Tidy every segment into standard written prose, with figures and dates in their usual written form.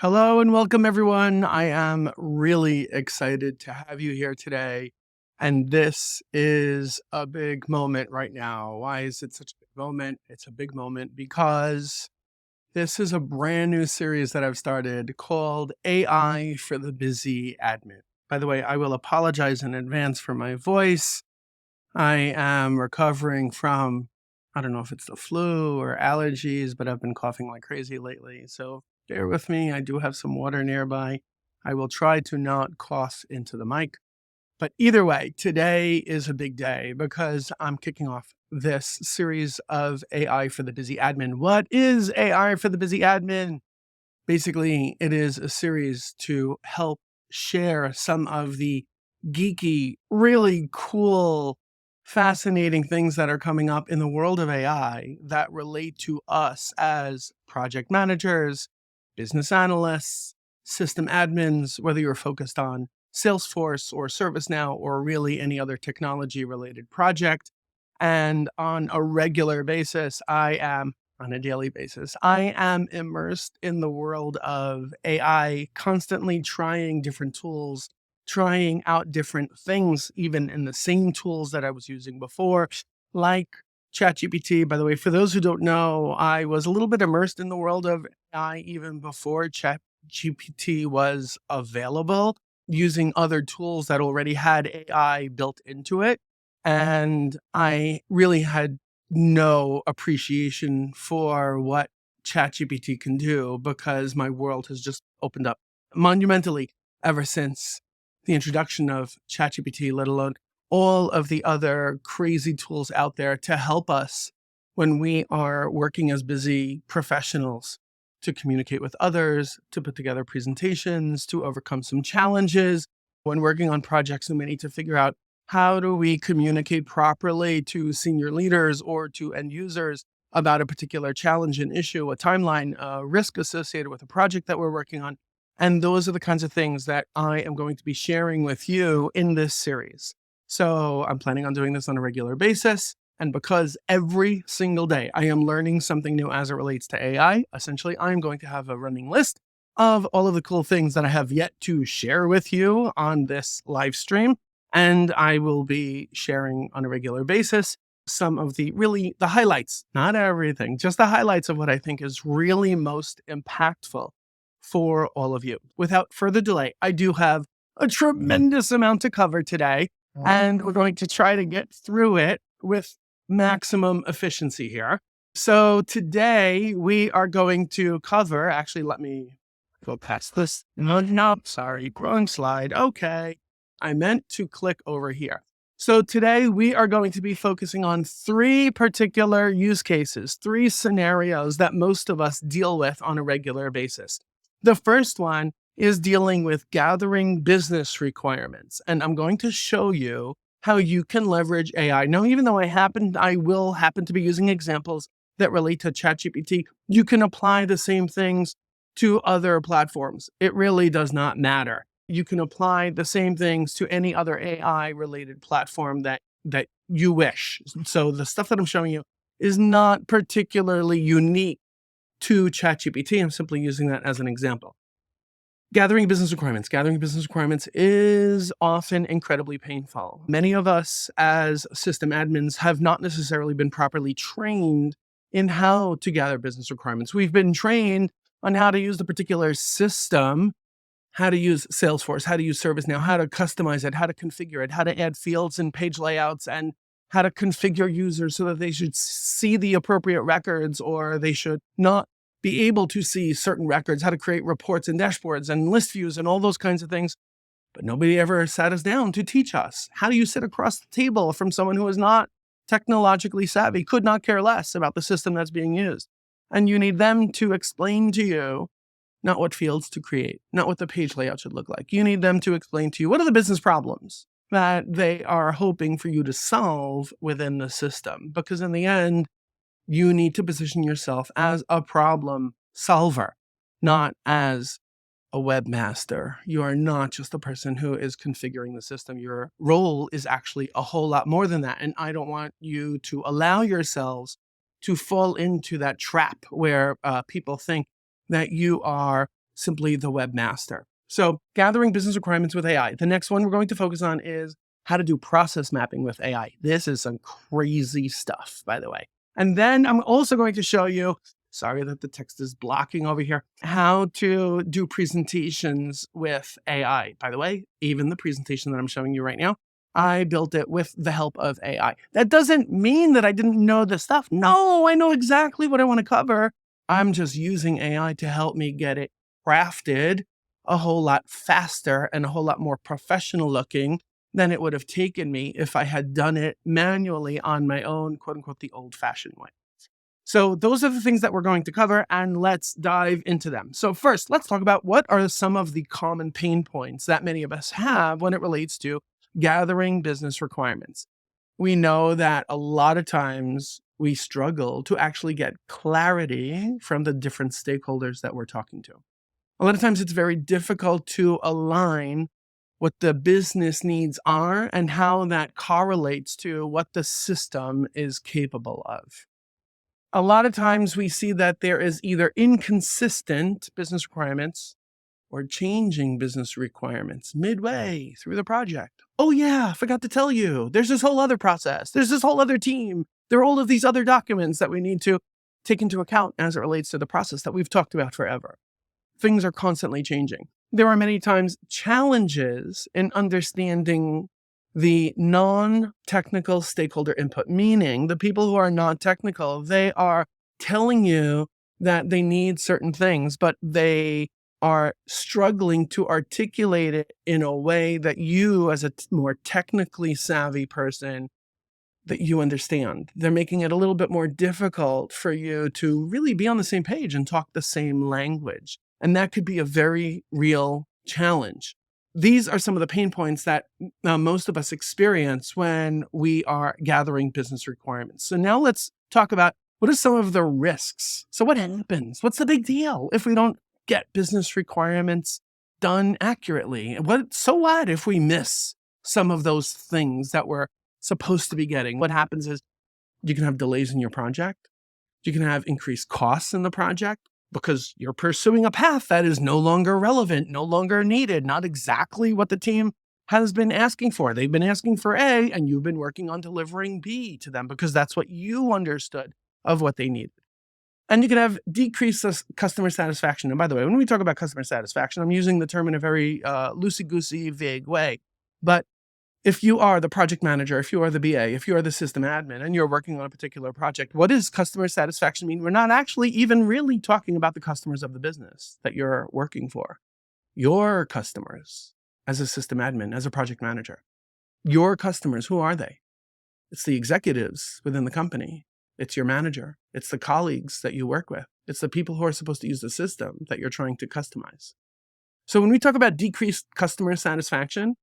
Hello and welcome, everyone. I am really excited to have you here today. And this is a big moment right now. Why is it such a big moment? It's a big moment because this is a brand new series that I've started called AI for the Busy Admin. By the way, I will apologize in advance for my voice. I am recovering from, I don't know if it's the flu or allergies, but I've been coughing like crazy lately. So bear with me. I do have some water nearby. I will try to not cough into the mic. But either way, today is a big day because I'm kicking off this series of AI for the Busy Admin. What is AI for the Busy Admin? Basically, it is a series to help share some of the geeky, really cool, fascinating things that are coming up in the world of AI that relate to us as project managers, business analysts, system admins, whether you're focused on Salesforce or ServiceNow or really any other technology related project. And on a regular basis, on a daily basis, I am immersed in the world of AI, constantly trying different tools, trying out different things, even in the same tools that I was using before, like Chat GPT. By the way, for those who don't know, I was a little bit immersed in the world of AI even before Chat GPT was available, using other tools that already had AI built into it. And I really had no appreciation for what ChatGPT can do because my world has just opened up monumentally ever since the introduction of ChatGPT, let alone all of the other crazy tools out there to help us when we are working as busy professionals to communicate with others, to put together presentations, to overcome some challenges. When working on projects and we need to figure out how do we communicate properly to senior leaders or to end users about a particular challenge, an issue, a timeline, a risk associated with a project that we're working on. And those are the kinds of things that I am going to be sharing with you in this series. So I'm planning on doing this on a regular basis. And because every single day I am learning something new as it relates to AI, essentially I'm going to have a running list of all of the cool things that I have yet to share with you on this live stream. And I will be sharing on a regular basis some of the highlights, not everything, just the highlights of what I think is really most impactful for all of you. Without further delay, I do have a tremendous amount to cover today, and we're going to try to get through it with maximum efficiency here. So today we are going to cover, actually, let me go past this. No, sorry, wrong slide. Okay. I meant to click over here. So today we are going to be focusing on three particular use cases, three scenarios that most of us deal with on a regular basis. The first one is dealing with gathering business requirements. And I'm going to show you how you can leverage AI. Now, even though I will happen to be using examples that relate to ChatGPT, you can apply the same things to other platforms. It really does not matter. You can apply the same things to any other AI related platform that you wish. So the stuff that I'm showing you is not particularly unique to ChatGPT. I'm simply using that as an example. Gathering business requirements. Gathering business requirements is often incredibly painful. Many of us as system admins have not necessarily been properly trained in how to gather business requirements. We've been trained on how to use the particular system, how to use Salesforce, how to use ServiceNow, how to customize it, how to configure it, how to add fields and page layouts, and how to configure users so that they should see the appropriate records or they should not be able to see certain records, how to create reports and dashboards and list views and all those kinds of things. But nobody ever sat us down to teach us. How do you sit across the table from someone who is not technologically savvy, could not care less about the system that's being used? And you need them to explain to you not what fields to create, not what the page layout should look like. You need them to explain to you what are the business problems that they are hoping for you to solve within the system. Because in the end, you need to position yourself as a problem solver, not as a webmaster. You are not just the person who is configuring the system. Your role is actually a whole lot more than that. And I don't want you to allow yourselves to fall into that trap where people think that you are simply the webmaster. So gathering business requirements with AI. The next one we're going to focus on is how to do process mapping with AI. This is some crazy stuff, by the way. And then I'm also going to show you, sorry that the text is blocking over here, how to do presentations with AI. By the way, even the presentation that I'm showing you right now, I built it with the help of AI. That doesn't mean that I didn't know this stuff. No, I know exactly what I want to cover. I'm just using AI to help me get it crafted a whole lot faster and a whole lot more professional looking than it would have taken me if I had done it manually on my own, quote unquote, the old fashioned way. So those are the things that we're going to cover, and let's dive into them. So first, let's talk about what are some of the common pain points that many of us have when it relates to gathering business requirements. We know that a lot of times we struggle to actually get clarity from the different stakeholders that we're talking to. A lot of times it's very difficult to align what the business needs are and how that correlates to what the system is capable of. A lot of times we see that there is either inconsistent business requirements or changing business requirements midway through the project. Oh yeah, I forgot to tell you, there's this whole other process. There's this whole other team. There are all of these other documents that we need to take into account as it relates to the process that we've talked about forever. Things are constantly changing. There are many times challenges in understanding the non-technical stakeholder input, meaning the people who are not technical, they are telling you that they need certain things, but they are struggling to articulate it in a way that you, as a more technically savvy person, that you understand. They're making it a little bit more difficult for you to really be on the same page and talk the same language. And that could be a very real challenge. These are some of the pain points that most of us experience when we are gathering business requirements. So now let's talk about what are some of the risks. So what happens? What's the big deal if we don't get business requirements done accurately? So what if we miss some of those things that we're supposed to be getting? What happens is you can have delays in your project. You can have increased costs in the project because you're pursuing a path that is no longer relevant, no longer needed, not exactly what the team has been asking for. They've been asking for A, and you've been working on delivering B to them because that's what you understood of what they needed. And you can have decreased customer satisfaction. And by the way, when we talk about customer satisfaction, I'm using the term in a very loosey-goosey, vague way. But if you are the project manager, if you are the BA, if you are the system admin, and you're working on a particular project, what does customer satisfaction mean? We're not actually even really talking about the customers of the business that you're working for. Your customers, as a system admin, as a project manager. Your customers, who are they? It's the executives within the company. It's your manager. It's the colleagues that you work with. It's the people who are supposed to use the system that you're trying to customize. So when we talk about decreased customer satisfaction,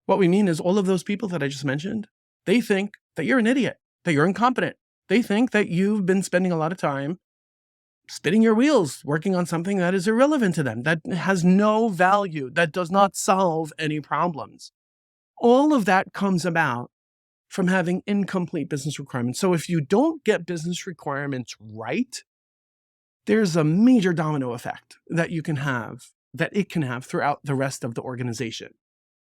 what we mean is all of those people that I just mentioned, they think that you're an idiot, that you're incompetent. They think that you've been spending a lot of time spinning your wheels, working on something that is irrelevant to them, that has no value, that does not solve any problems. All of that comes about from having incomplete business requirements. So if you don't get business requirements right, there's a major domino effect that it can have throughout the rest of the organization.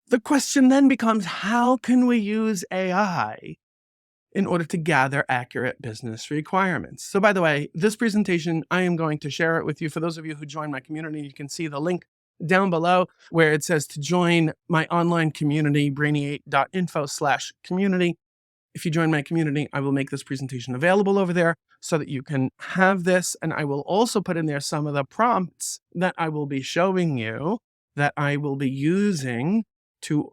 The question then becomes, how can we use AI in order to gather accurate business requirements? So by the way, this presentation, I am going to share it with you. For those of you who join my community, you can see the link down below where it says to join my online community, brainy8.info/community. If you join my community, I will make this presentation available over there so that you can have this. And I will also put in there some of the prompts that I will be showing you that I will be using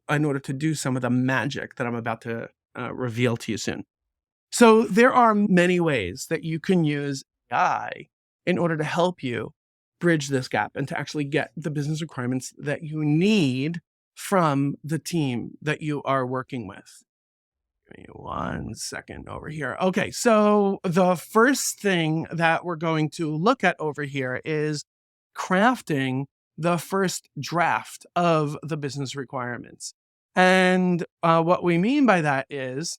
in order to do some of the magic that I'm about to reveal to you soon. So there are many ways that you can use AI in order to help you bridge this gap and to actually get the business requirements that you need from the team that you are working with. Give me 1 second over here. Okay, so the first thing that we're going to look at over here is crafting the first draft of the business requirements. And what we mean by that is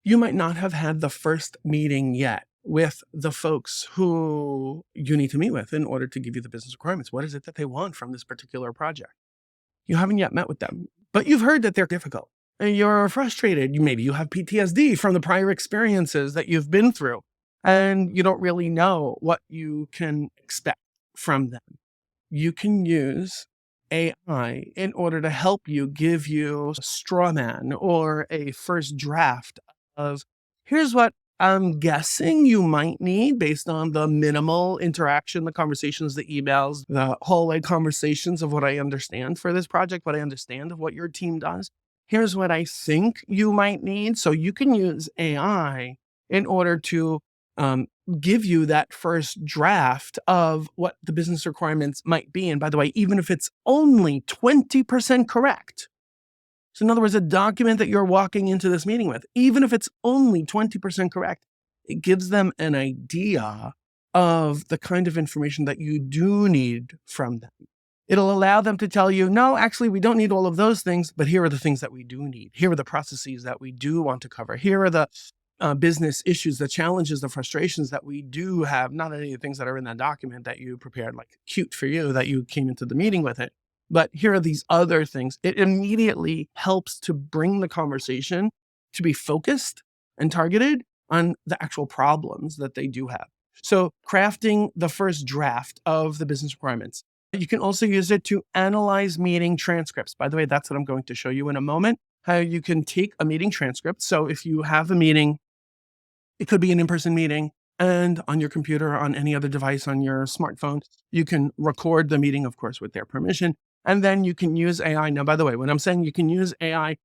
you might not have had the first meeting yet with the folks who you need to meet with in order to give you the business requirements. What is it that they want from this particular project? You haven't yet met with them, but you've heard that they're difficult. And you're frustrated. Maybe you have PTSD from the prior experiences that you've been through, and you don't really know what you can expect from them. You can use AI in order to help you give you a straw man or a first draft of here's what I'm guessing you might need based on the minimal interaction, the conversations, the emails, the hallway conversations of what I understand for this project, what I understand of what your team does. Here's what I think you might need. So you can use AI in order to give you that first draft of what the business requirements might be. And by the way, even if it's only 20% correct. So in other words, a document that you're walking into this meeting with, even if it's only 20% correct, it gives them an idea of the kind of information that you do need from them. It'll allow them to tell you, no, actually, we don't need all of those things, but here are the things that we do need. Here are the processes that we do want to cover. Here are the business issues, the challenges, the frustrations that we do have, not any of the things that are in that document that you prepared, like cute for you that you came into the meeting with it. But here are these other things. It immediately helps to bring the conversation to be focused and targeted on the actual problems that they do have. So crafting the first draft of the business requirements. You can also use it to analyze meeting transcripts. By the way, that's what I'm going to show you in a moment, how you can take a meeting transcript. So if you have a meeting, it could be an in-person meeting, and on your computer, on any other device, on your smartphone, you can record the meeting, of course, with their permission. And then you can use AI. Now, by the way, when I'm saying you can use AI,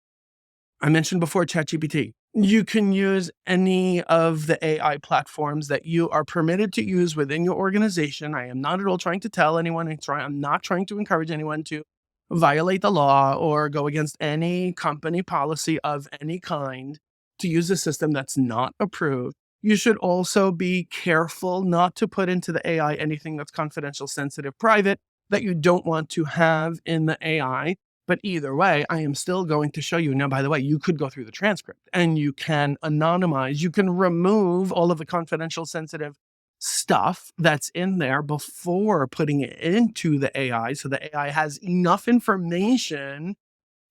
I mentioned before Chat GPT. You can use any of the AI platforms that you are permitted to use within your organization. I am not at all trying to tell anyone. I'm not trying to encourage anyone to violate the law or go against any company policy of any kind to use a system that's not approved. You should also be careful not to put into the AI anything that's confidential, sensitive, private, that you don't want to have in the AI. But either way, I am still going to show you. Now, by the way, you could go through the transcript and you can anonymize, you can remove all of the confidential, sensitive stuff that's in there before putting it into the AI. So the AI has enough information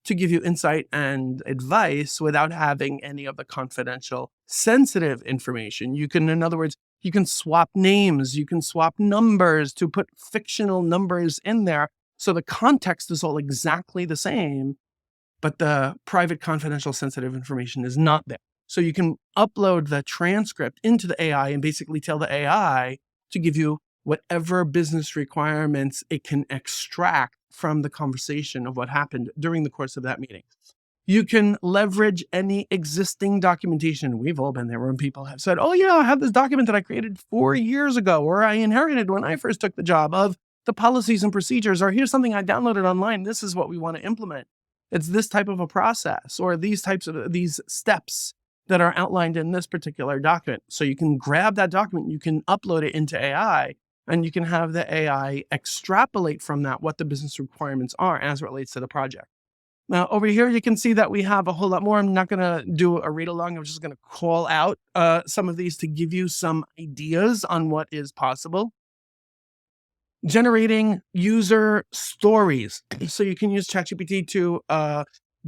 to give you insight and advice without having any of the confidential, sensitive information. You can, in other words, you can swap names, you can swap numbers to put fictional numbers in there. So the context is all exactly the same, but the private, confidential, sensitive information is not there. So you can upload the transcript into the AI and basically tell the AI to give you whatever business requirements it can extract from the conversation of what happened during the course of that meeting. You can leverage any existing documentation. We've all been there when people have said, oh yeah, I have this document that I created 4 years ago, or I inherited when I first took the job of the policies and procedures, or here's something I downloaded online. This is what we want to implement. It's this type of a process, or these types of these steps that are outlined in this particular document. So you can grab that document, you can upload it into AI, and you can have the AI extrapolate from that what the business requirements are as it relates to the project. Now, over here, you can see that we have a whole lot more. I'm not going to do a read along. I'm just going to call out some of these to give you some ideas on what is possible. Generating user stories. So you can use ChatGPT to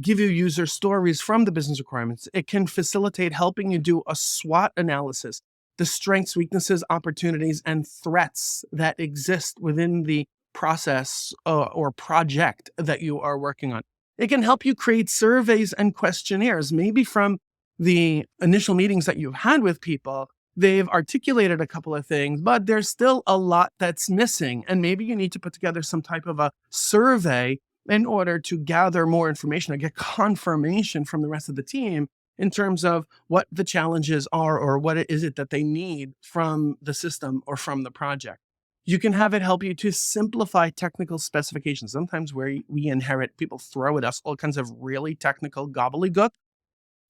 give you user stories from the business requirements. It can facilitate helping you do a SWOT analysis, the strengths, weaknesses, opportunities, and threats that exist within the process or project that you are working on. It can help you create surveys and questionnaires, maybe from the initial meetings that you've had with people. They've articulated a couple of things, but there's still a lot that's missing. And maybe you need to put together some type of a survey in order to gather more information or get confirmation from the rest of the team in terms of what the challenges are or what it is that they need from the system or from the project. You can have it help you to simplify technical specifications. Sometimes where we inherit, people throw at us all kinds of really technical gobbledygook,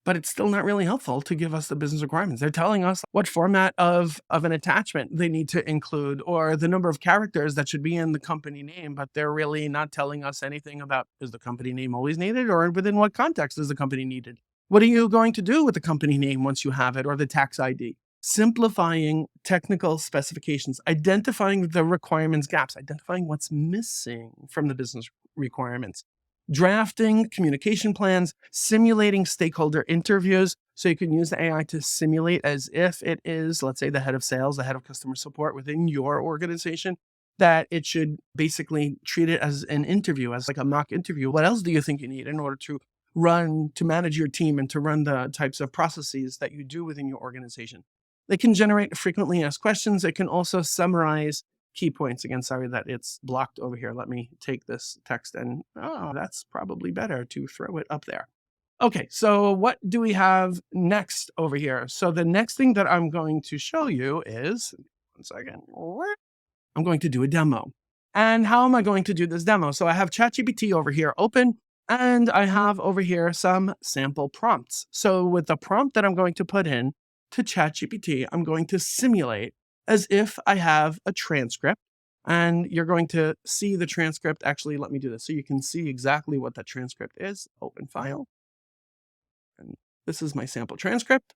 but it's still not really helpful to give us the business requirements. They're telling us what format of an attachment they need to include or the number of characters that should be in the company name, but they're really not telling us anything about, is the company name always needed, or within what context is the company needed? What are you going to do with the company name once you have it, or the tax ID? simplifying technical specifications, identifying the requirements gaps, identifying what's missing from the business requirements, drafting communication plans, simulating stakeholder interviews. So you can use the AI to simulate as if it is, let's say, the head of sales, the head of customer support within your organization, that it should basically treat it as an interview, as like a mock interview. What else do you think you need in order to manage your team and to run the types of processes that you do within your organization? They can generate frequently asked questions. It can also summarize key points. Again, sorry that it's blocked over here. Let me take this text and, oh, that's probably better to throw it up there. Okay, so what do we have next over here? So the next thing that I'm going to show you is, one second, I'm going to do a demo. And how am I going to do this demo? So I have Chat GPT over here open, and I have over here some sample prompts. So with the prompt that I'm going to put in to Chat GPT, I'm going to simulate as if I have a transcript, and you're going to see the transcript. Actually, let me do this so you can see exactly what that transcript is. Open file. And this is my sample transcript.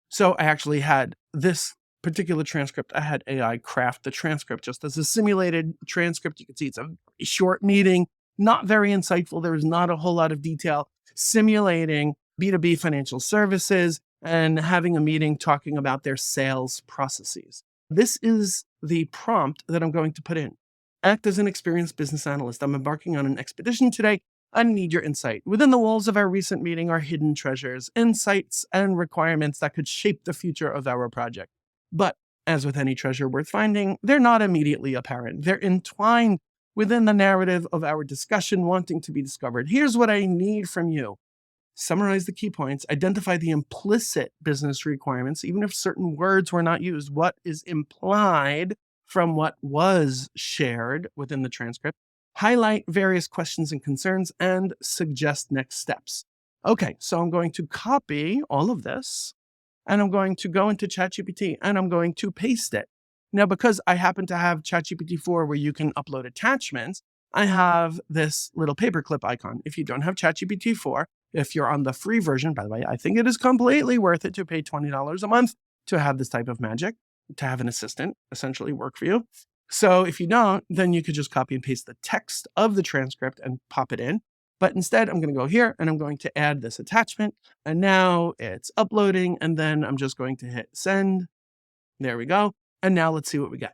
So I actually had this particular transcript. I had AI craft the transcript just as a simulated transcript. You can see it's a short meeting, not very insightful. There's not a whole lot of detail, simulating B2B financial services and having a meeting talking about their sales processes. This is the prompt that I'm going to put in. Act as an experienced business analyst. I'm embarking on an expedition today. I need your insight. Within the walls of our recent meeting are hidden treasures, insights, and requirements that could shape the future of our project. But as with any treasure worth finding, they're not immediately apparent. They're entwined within the narrative of our discussion wanting to be discovered. Here's what I need from you. Summarize the key points, identify the implicit business requirements, even if certain words were not used, what is implied from what was shared within the transcript, highlight various questions and concerns, and suggest next steps. Okay, so I'm going to copy all of this, and I'm going to go into ChatGPT, and I'm going to paste it. Now, because I happen to have ChatGPT 4 where you can upload attachments, I have this little paperclip icon. If you don't have ChatGPT 4, if you're on the free version, by the way, I think it is completely worth it to pay $20 a month to have this type of magic, to have an assistant essentially work for you. So if you don't, then you could just copy and paste the text of the transcript and pop it in. But instead, I'm going to go here and I'm going to add this attachment. And now it's uploading. And then I'm just going to hit send. There we go. And now let's see what we get.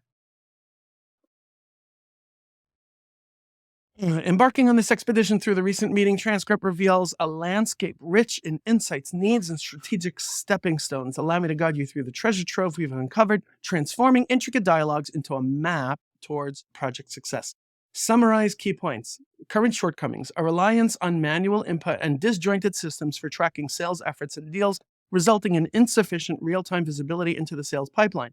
Embarking on this expedition through the recent meeting transcript reveals a landscape rich in insights, needs, and strategic stepping stones. Allow me to guide you through the treasure trove we've uncovered, transforming intricate dialogues into a map towards project success. Summarize key points. Current shortcomings: a reliance on manual input and disjointed systems for tracking sales efforts and deals, resulting in insufficient real-time visibility into the sales pipeline.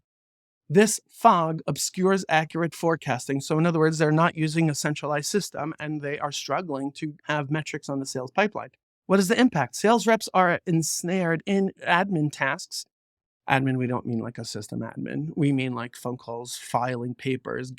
This fog obscures accurate forecasting. So in other words, they're not using a centralized system and they are struggling to have metrics on the sales pipeline. What is the impact? Sales reps are ensnared in admin tasks. Admin, we don't mean like a system admin. We mean like phone calls, filing papers,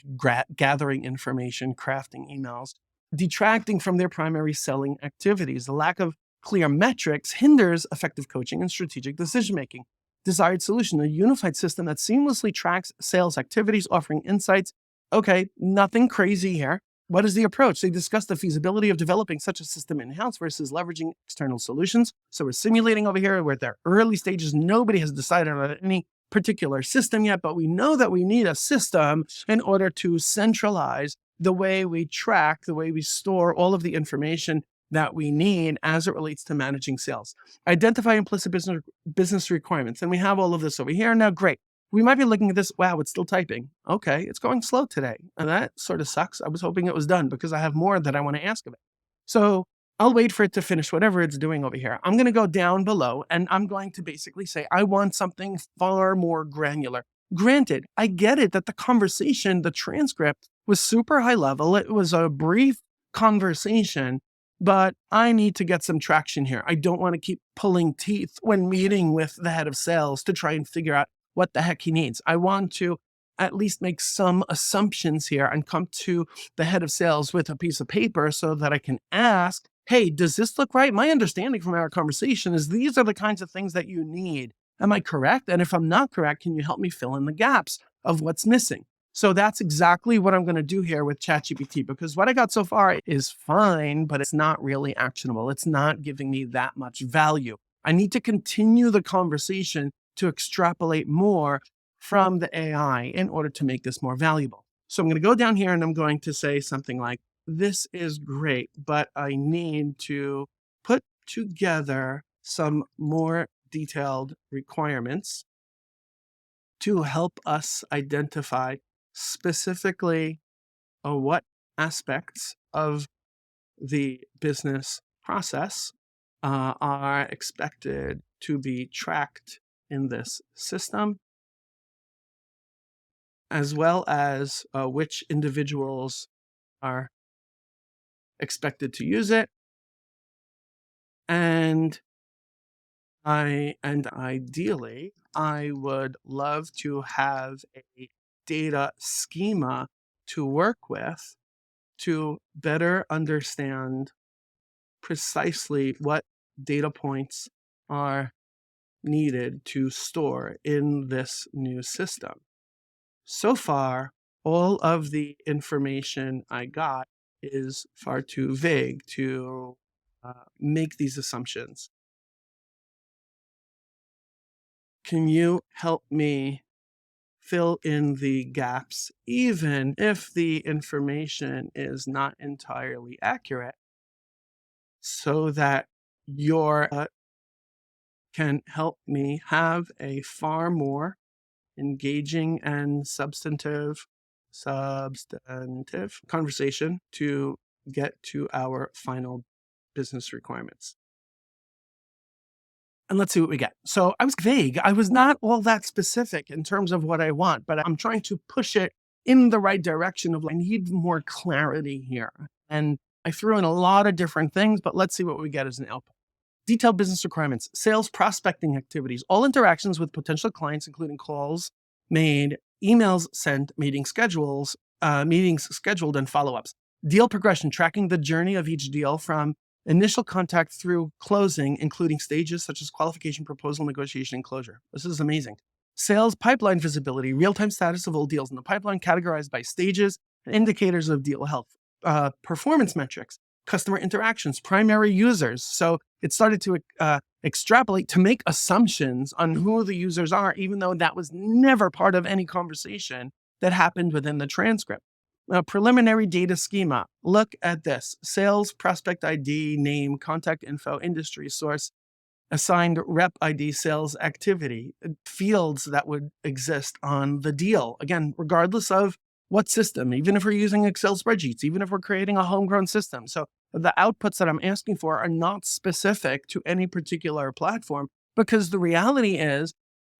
gathering information, crafting emails, detracting from their primary selling activities. The lack of clear metrics hinders effective coaching and strategic decision-making. Desired solution: a unified system that seamlessly tracks sales activities, offering insights. Okay, nothing crazy here. What is the approach? They discuss the feasibility of developing such a system in-house versus leveraging external solutions. So we're simulating over here. We're at the early stages. Nobody has decided on any particular system yet, but we know that we need a system in order to centralize the way we track, the way we store all of the information that we need as it relates to managing sales. Identify implicit business requirements. And we have all of this over here. Now, great. We might be looking at this. Wow, it's still typing. Okay, it's going slow today. And that sort of sucks. I was hoping it was done because I have more that I want to ask of it. So I'll wait for it to finish whatever it's doing over here. I'm going to go down below and I'm going to basically say, I want something far more granular. Granted, I get it that the conversation, the transcript was super high level. It was a brief conversation, but I need to get some traction here. I don't want to keep pulling teeth when meeting with the head of sales to try and figure out what the heck he needs. I want to at least make some assumptions here and come to the head of sales with a piece of paper so that I can ask, hey, does this look right? My understanding from our conversation is these are the kinds of things that you need. Am I correct? And if I'm not correct, can you help me fill in the gaps of what's missing? So that's exactly what I'm going to do here with ChatGPT, because what I got so far is fine, but it's not really actionable. It's not giving me that much value. I need to continue the conversation to extrapolate more from the AI in order to make this more valuable. So I'm going to go down here and I'm going to say something like, this is great, but I need to put together some more detailed requirements to help us identify specifically what aspects of the business process are expected to be tracked in this system, as well as which individuals are expected to use it. And ideally, I would love to have a data schema to work with to better understand precisely what data points are needed to store in this new system. So far, all of the information I got is far too vague to make these assumptions. Can you help me fill in the gaps, even if the information is not entirely accurate, so that your can help me have a far more engaging and substantive conversation to get to our final business requirements. And let's see what we get. So I was vague. I was not all that specific in terms of what I want, but I'm trying to push it in the right direction of I need more clarity here. And I threw in a lot of different things, but let's see what we get as an output. Detailed business requirements, sales prospecting activities, all interactions with potential clients, including calls made, emails sent, meetings scheduled, and follow-ups. Deal progression, tracking the journey of each deal from initial contact through closing, including stages such as qualification, proposal, negotiation, and closure. This is amazing. Sales pipeline visibility, real-time status of all deals in the pipeline categorized by stages and indicators of deal health. Performance metrics, customer interactions, primary users. So it started to extrapolate to make assumptions on who the users are, even though that was never part of any conversation that happened within the transcript. Preliminary data schema. Look at this. Sales, prospect ID, name, contact info, industry source, assigned rep ID, sales activity, fields that would exist on the deal. Again, regardless of what system, even if we're using Excel spreadsheets, even if we're creating a homegrown system. So the outputs that I'm asking for are not specific to any particular platform, because the reality is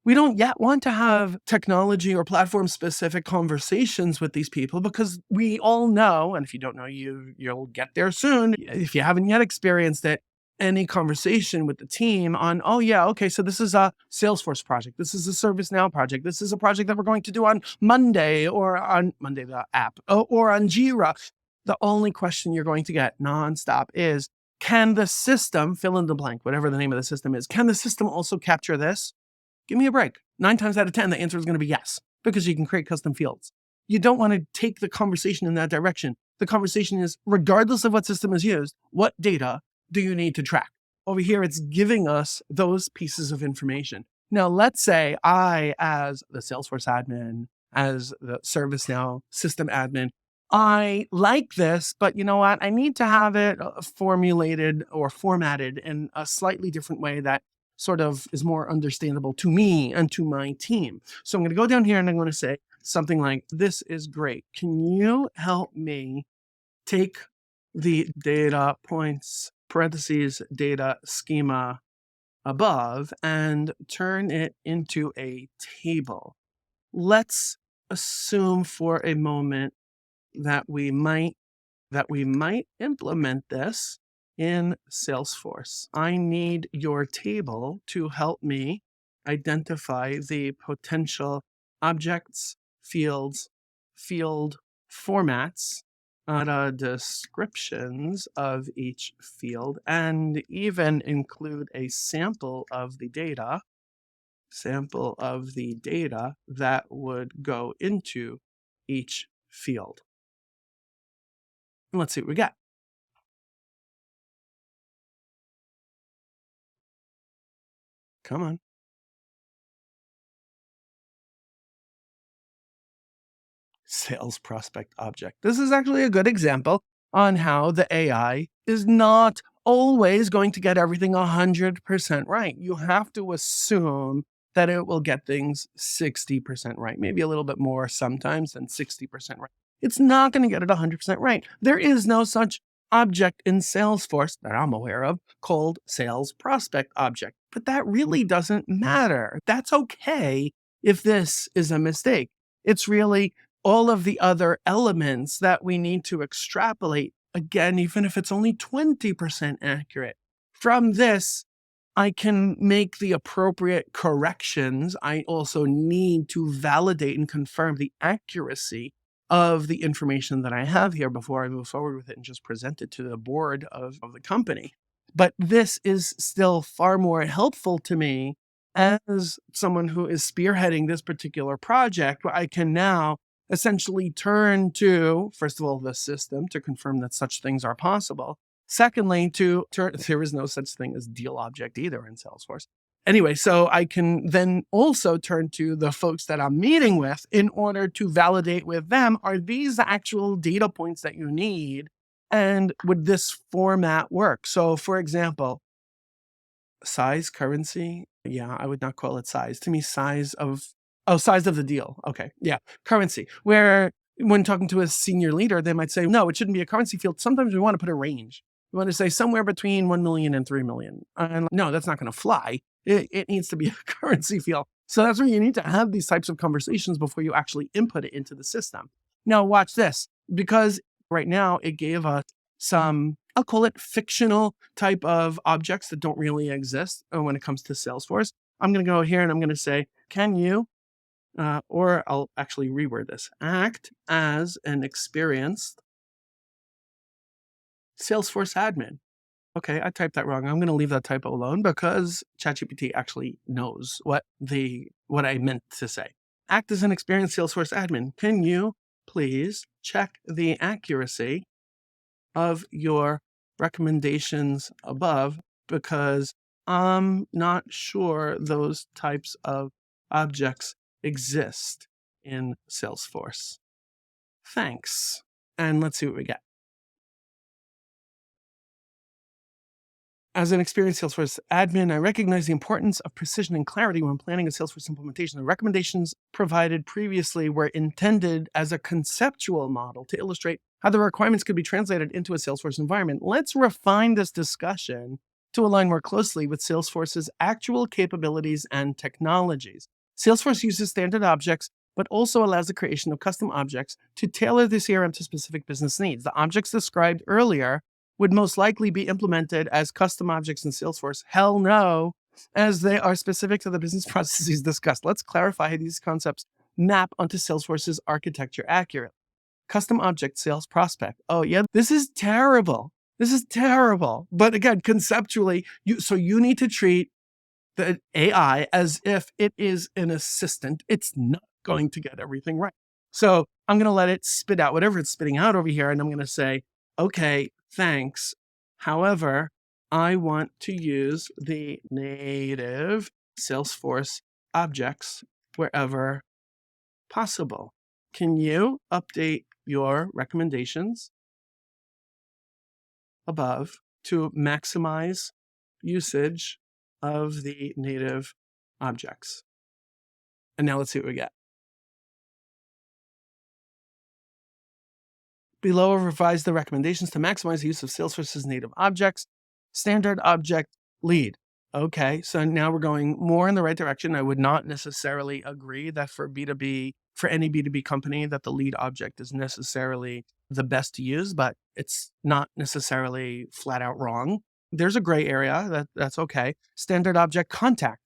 we don't yet want to have technology or platform specific conversations with these people, because we all know, and if you don't know, you'll get there soon. If you haven't yet experienced it, any conversation with the team on, oh yeah, okay, so this is a Salesforce project. This is a ServiceNow project. This is a project that we're going to do on Monday, or on Monday, the app, or on Jira. The only question you're going to get nonstop is, can the system fill in the blank, whatever the name of the system is? Can the system also capture this? Give me a break. 9 times out of 10, the answer is going to be yes, because you can create custom fields. You don't want to take the conversation in that direction. The conversation is, regardless of what system is used, what data do you need to track? Over here, it's giving us those pieces of information. Now, let's say I, as the Salesforce admin, as the ServiceNow system admin, I like this, but you know what? I need to have it formulated or formatted in a slightly different way that sort of is more understandable to me and to my team. So I'm going to go down here and I'm going to say something like, this is great. Can you help me take the data points, parentheses, data schema above and turn it into a table? Let's assume for a moment that we might implement this in Salesforce. I need your table to help me identify the potential objects, fields, field formats, descriptions of each field, and even include a sample of the data sample of the data that would go into each field. And let's see what we got. Come on. Sales prospect object. This is actually a good example on how the AI is not always going to get everything 100% right. You have to assume that it will get things 60% right, maybe a little bit more sometimes than 60% right. It's not going to get it 100% right. There is no such object in Salesforce that I'm aware of called sales prospect object, but that really doesn't matter. That's okay if this is a mistake. It's really all of the other elements that we need to extrapolate, again, even if it's only 20% accurate. From this, I can make the appropriate corrections. I also need to validate and confirm the accuracy of the information that I have here before I move forward with it and just present it to the board of the company. But this is still far more helpful to me as someone who is spearheading this particular project, where I can now essentially turn to, first of all, the system to confirm that such things are possible. Secondly, there is no such thing as deal object either in Salesforce. Anyway, so I can then also turn to the folks that I'm meeting with in order to validate with them, are these the actual data points that you need? And would this format work? So for example, size, currency. Yeah, I would not call it size. To me, size of the deal. Okay. Yeah. Currency. Where when talking to a senior leader, they might say, no, it shouldn't be a currency field. Sometimes we want to put a range. We want to say somewhere between 1 million and 3 million. And no, that's not going to fly. It needs to be a currency field. So that's where you need to have these types of conversations before you actually input it into the system. Now, watch this, because right now it gave us some, I'll call it fictional type of objects that don't really exist when it comes to Salesforce. I'm going to go here and I'm going to say, can you, or I'll actually reword this, act as an experienced Salesforce admin. Okay, I typed that wrong. I'm going to leave that typo alone because Chat GPT actually knows what I meant to say. Act as an experienced Salesforce admin. Can you please check the accuracy of your recommendations above, because I'm not sure those types of objects exist in Salesforce. Thanks. And let's see what we get. As an experienced Salesforce admin, I recognize the importance of precision and clarity when planning a Salesforce implementation. The recommendations provided previously were intended as a conceptual model to illustrate how the requirements could be translated into a Salesforce environment. Let's refine this discussion to align more closely with Salesforce's actual capabilities and technologies. Salesforce uses standard objects, but also allows the creation of custom objects to tailor the CRM to specific business needs. The objects described earlier would most likely be implemented as custom objects in Salesforce. Hell no, as they are specific to the business processes discussed. Let's clarify how these concepts map onto Salesforce's architecture accurately. Custom object sales prospect. Oh yeah, this is terrible. This is terrible. But again, conceptually, you need to treat the AI as if it is an assistant. It's not going to get everything right. So I'm going to let it spit out whatever it's spitting out over here. And I'm going to say, okay, thanks. However, I want to use the native Salesforce objects wherever possible. Can you update your recommendations above to maximize usage of the native objects? And now let's see what we get. Below, I've revised the recommendations to maximize the use of Salesforce's native objects. Standard object lead. Okay, so now we're going more in the right direction. I would not necessarily agree that for any B2B company, that the lead object is necessarily the best to use, but it's not necessarily flat out wrong. There's a gray area that's okay. Standard object contact,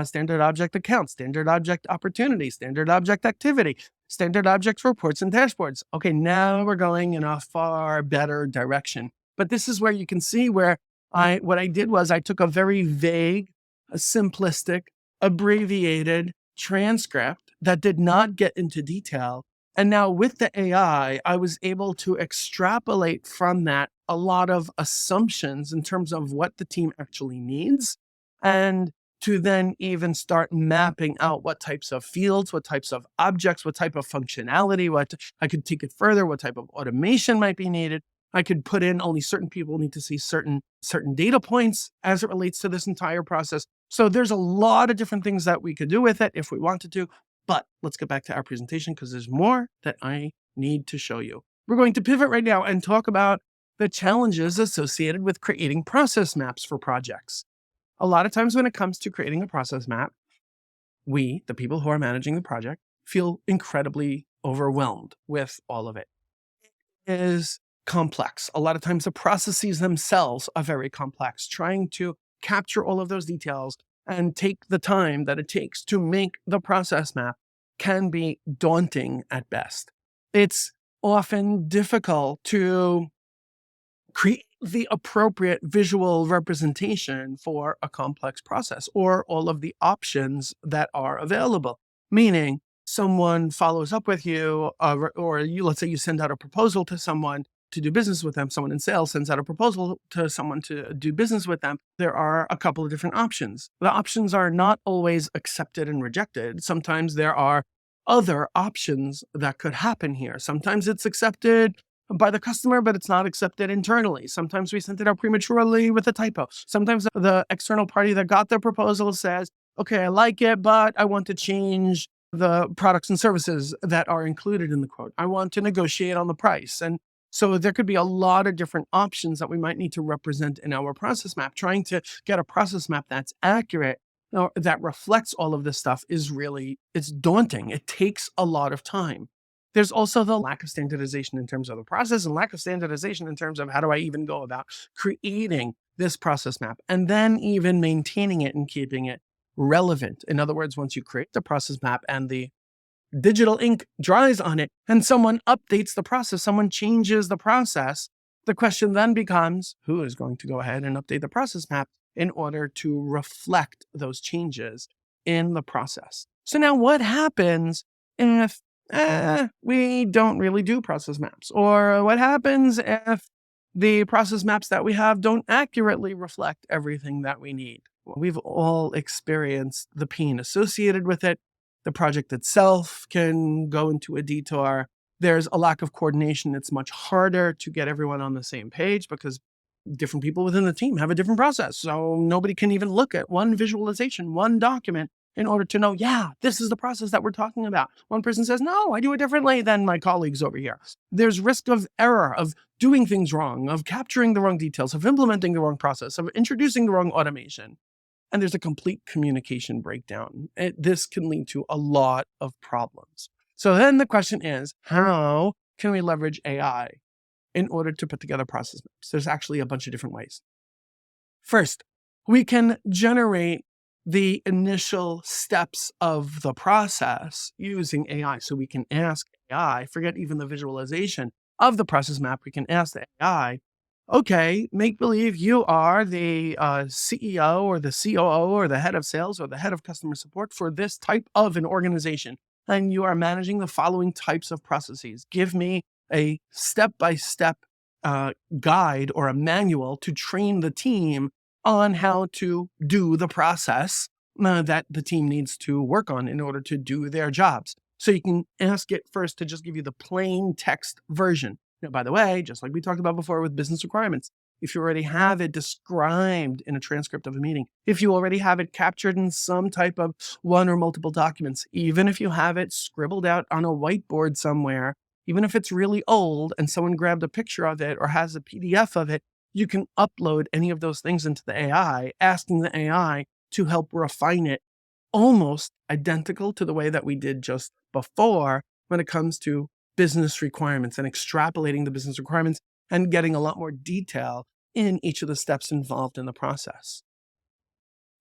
standard object account, standard object opportunity, standard object activity, standard object reports and dashboards. Okay, now we're going in a far better direction. But this is where you can see where what I did was I took a very vague, a simplistic abbreviated transcript that did not get into detail. And now with the AI, I was able to extrapolate from that a lot of assumptions in terms of what the team actually needs, and to then even start mapping out what types of fields, what types of objects, what type of functionality, what I could take it further, what type of automation might be needed. I could put in only certain people need to see certain data points as it relates to this entire process. So there's a lot of different things that we could do with it if we wanted to. But let's get back to our presentation because there's more that I need to show you. We're going to pivot right now and talk about the challenges associated with creating process maps for projects. A lot of times when it comes to creating a process map, we, the people who are managing the project, feel incredibly overwhelmed with all of it. It is complex. A lot of times the processes themselves are very complex. Trying to capture all of those details and take the time that it takes to make the process map can be daunting at best. It's often difficult to create the appropriate visual representation for a complex process or all of the options that are available. Meaning, someone follows up with you, or you, let's say you send out a proposal to someone to do business with them. Someone in sales sends out a proposal to someone to do business with them. There are a couple of different options. The options are not always accepted and rejected. Sometimes there are other options that could happen here. Sometimes it's accepted by the customer, but it's not accepted internally. Sometimes we sent it out prematurely with a typo. Sometimes the external party that got the proposal says, okay, I like it, but I want to change the products and services that are included in the quote. I want to negotiate on the price. And so there could be a lot of different options that we might need to represent in our process map. Trying to get a process map that's accurate or that reflects all of this stuff is really, it's daunting. It takes a lot of time. There's also the lack of standardization in terms of the process and lack of standardization in terms of how do I even go about creating this process map and then even maintaining it and keeping it relevant. In other words, once you create the process map and the digital ink dries on it and someone updates the process, someone changes the process, the question then becomes, who is going to go ahead and update the process map in order to reflect those changes in the process? So now what happens if we don't really do process maps? Or what happens if the process maps that we have don't accurately reflect everything that we need? We've all experienced the pain associated with it. The project itself can go into a detour. There's a lack of coordination. It's much harder to get everyone on the same page because different people within the team have a different process. So nobody can even look at one visualization, one document in order to know, yeah, this is the process that we're talking about. One person says, no, I do it differently than my colleagues over here. There's risk of error, of doing things wrong, of capturing the wrong details, of implementing the wrong process, of introducing the wrong automation. And there's a complete communication breakdown. This can lead to a lot of problems. So then the question is, how can we leverage AI in order to put together process maps? There's actually a bunch of different ways. First, we can generate the initial steps of the process using AI. So we can ask AI, forget even the visualization of the process map, we can ask the AI, okay, make believe you are the CEO or the COO or the head of sales or the head of customer support for this type of an organization, and you are managing the following types of processes. Give me a step-by-step guide or a manual to train the team on how to do the process that the team needs to work on in order to do their jobs. So you can ask it first to just give you the plain text version. Now, by the way, just like we talked about before with business requirements, if you already have it described in a transcript of a meeting, if you already have it captured in some type of one or multiple documents, even if you have it scribbled out on a whiteboard somewhere, even if it's really old and someone grabbed a picture of it or has a PDF of it, you can upload any of those things into the AI, asking the AI to help refine it almost identical to the way that we did just before when it comes to business requirements and extrapolating the business requirements and getting a lot more detail in each of the steps involved in the process.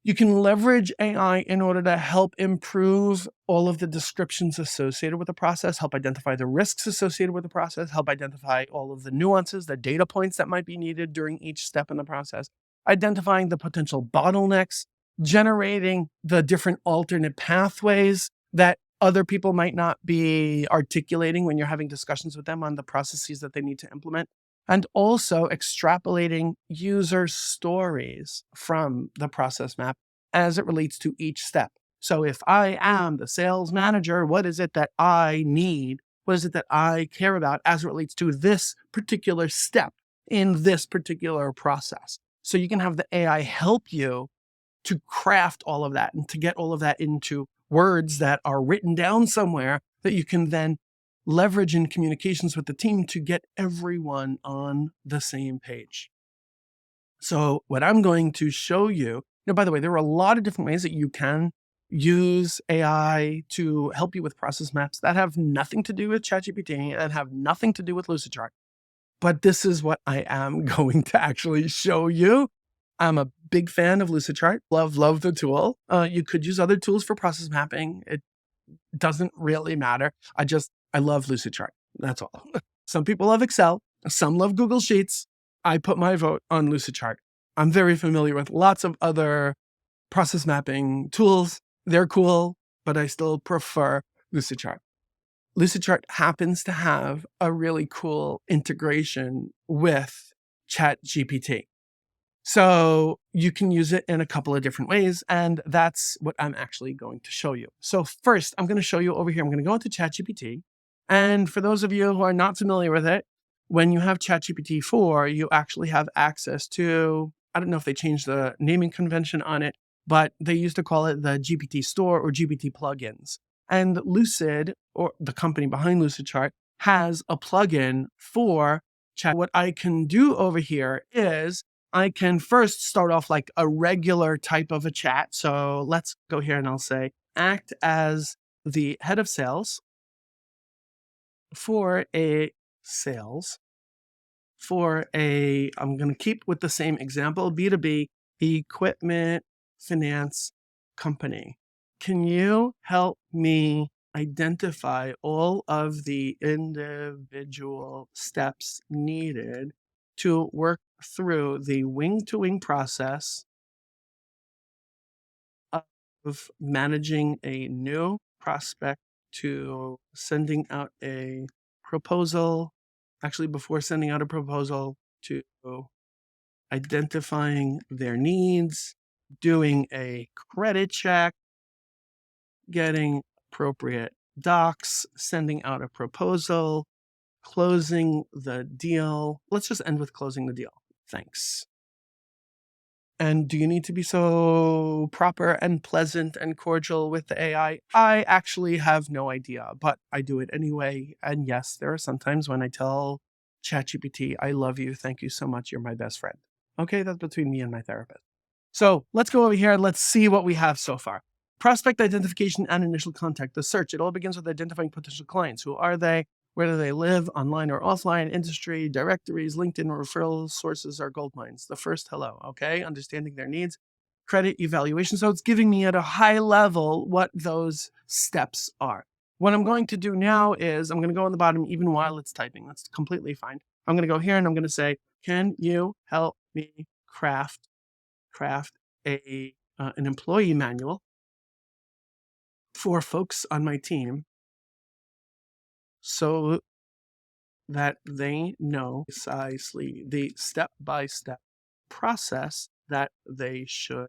You can leverage AI in order to help improve all of the descriptions associated with the process, help identify the risks associated with the process, help identify all of the nuances, the data points that might be needed during each step in the process, identifying the potential bottlenecks generating the different alternate pathways that other people might not be articulating when you're having discussions with them on the processes that they need to implement, and also extrapolating user stories from the process map as it relates to each step. So if I am the sales manager, what is it that I need? What is it that I care about as it relates to this particular step in this particular process? So you can have the AI help you to craft all of that and to get all of that into words that are written down somewhere that you can then leverage in communications with the team to get everyone on the same page. So what I'm going to show you, by the way, there are a lot of different ways that you can use AI to help you with process maps that have nothing to do with Chat GPT and have nothing to do with Lucid Chart. But this is what I am going to actually show you. I'm a big fan of Lucid Chart. Love the tool. You could use other tools for process mapping. It doesn't really matter. I love Lucid Chart. That's all. Some people love Excel. Some love Google Sheets. I put my vote on Lucid Chart. I'm very familiar with lots of other process mapping tools. They're cool, but I still prefer Lucid Chart. Lucid Chart happens to have a really cool integration with Chat GPT. So you can use it in a couple of different ways, and that's what I'm actually going to show you. So first, I'm going to show you over here. I'm going to go into Chat GPT. And for those of you who are not familiar with it, when you have Chat GPT 4, you actually have access to, I don't know if they changed the naming convention on it, but they used to call it the GPT store or GPT plugins. And Lucid, or the company behind Lucid Chart, has a plugin for chat. What I can do over here is I can first start off like a regular type of a chat. So let's go here and I'll say, act as the head of sales for a sales I'm going to keep with the same example, B2B equipment finance company. Can you help me identify all of the individual steps needed to work through the wing-to-wing process of managing a new prospect to sending out a proposal, actually before sending out a proposal, to identifying their needs, doing a credit check, getting appropriate docs, sending out a proposal, closing the deal. Let's just end with closing the deal. Thanks. And do you need to be so proper and pleasant and cordial with the AI? I actually have no idea, but I do it anyway. And yes, there are some times when I tell ChatGPT, I love you. Thank you so much. You're my best friend. Okay, that's between me and my therapist. So let's go over here and let's see what we have so far. Prospect identification and initial contact, the search. It all begins with identifying potential clients. Who are they? Where do they live, online or offline, industry, directories, LinkedIn referral sources are gold mines. The first hello, okay? Understanding their needs, credit evaluation. So it's giving me at a high level what those steps are. What I'm going to do now is I'm going to go on the bottom even while it's typing. That's completely fine. I'm going to go here and I'm going to say, can you help me craft an employee manual for folks on my team so that they know precisely the step-by-step process that they should